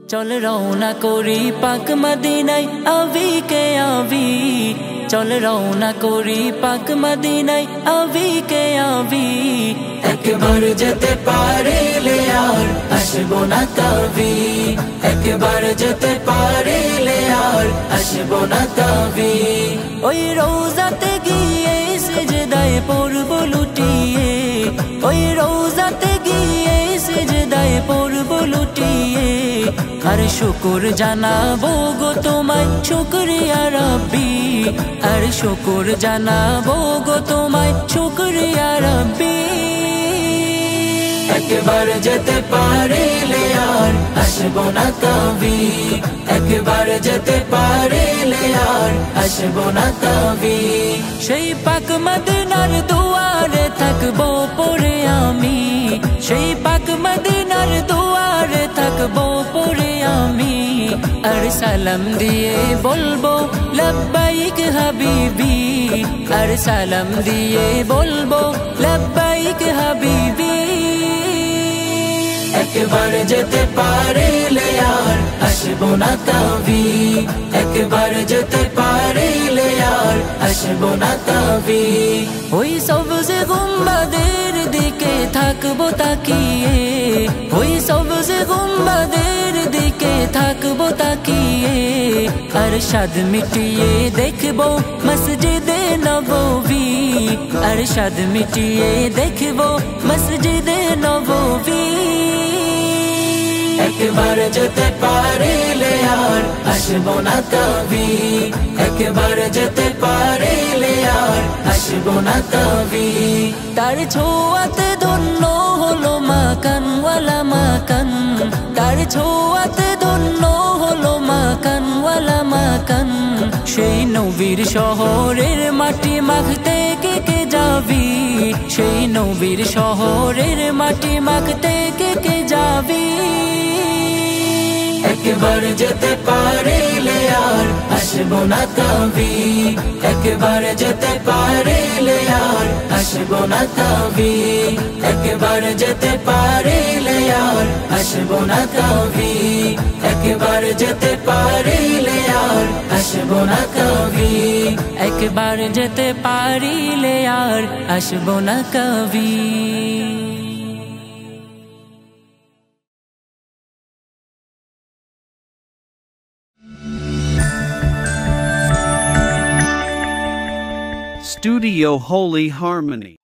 चल रौना कोरी पाक मदीनाय आवी के आवी चल रौना कोरी पाक मदीनाय आवी के आवी একবার যেতে পারিলে আর আসবো না কবি একবার যেতে পারিলে আর আসবো না কবি ওই রওজাতে গিয়ে সিজদায় পড়ব লুটিয়ে ওই রওজাতে গিয়ে সিজদায় পড়ব লুটিয়ে আর শুকর জানাবো গো তোমায় শুকরিয়া রাব্বি আর শুকর জানাবো গো তোমায় শুকরিয়া রাব্বি একবার যেতে পারিলে আর আসবো না কবি একবার যেতে পারিলে আর আসবো না কবি সেই পাক মদিনার দুয়ারে থাকবো পড়ে আমি সেই পাক মদিনার দুয়ারে থাকবো পড়ে আমি আর সালাম দিয়ে বলবো লব্বাইক হাবিবি আর সালাম দিয়ে বলবো লব্বাইক হাবিবি একবার যেতে পারিলে আর আসবো না কবি একবার যেতে পারিলে আর আসবো না কবি ওই সবজে গুম্বাদের দিকে থাকবো তাকিয়ে ওই সবজে গুম্বাদের দিকে থাকবো তাকিয়ে আর সাদ মিটিয়ে দেখবো মসজিদে নববী আর সাদ মিটিয়ে দেখবো মসজিদে নববী একবার যেতে পারিলে আর আসবো না কবি একবার যেতে পারিলে আর আসবো না কবি তার ছোঁয়াতে ধন্য হলো মাকান ওয়ালা মাকান তার ছোঁয়াতে ধন্য হলো মাকান ওয়ালা মাকান সেই নবীর শহরের মাটি মাখতে কে কে যাবি সেই নবীর শহরের মাটি মাখতে কে কে যাবি একবার যেতে পারিলে আর আসবো না কবি একবার যেতে পারিলে আর আসবো না কবি একবার যেতে পারিলে আর আসবো না কবি একবার যেতে পারিলে আর আসবো না কবি একবার যেতে পারিলে আর আসবো না কবি Studio Holy Harmony.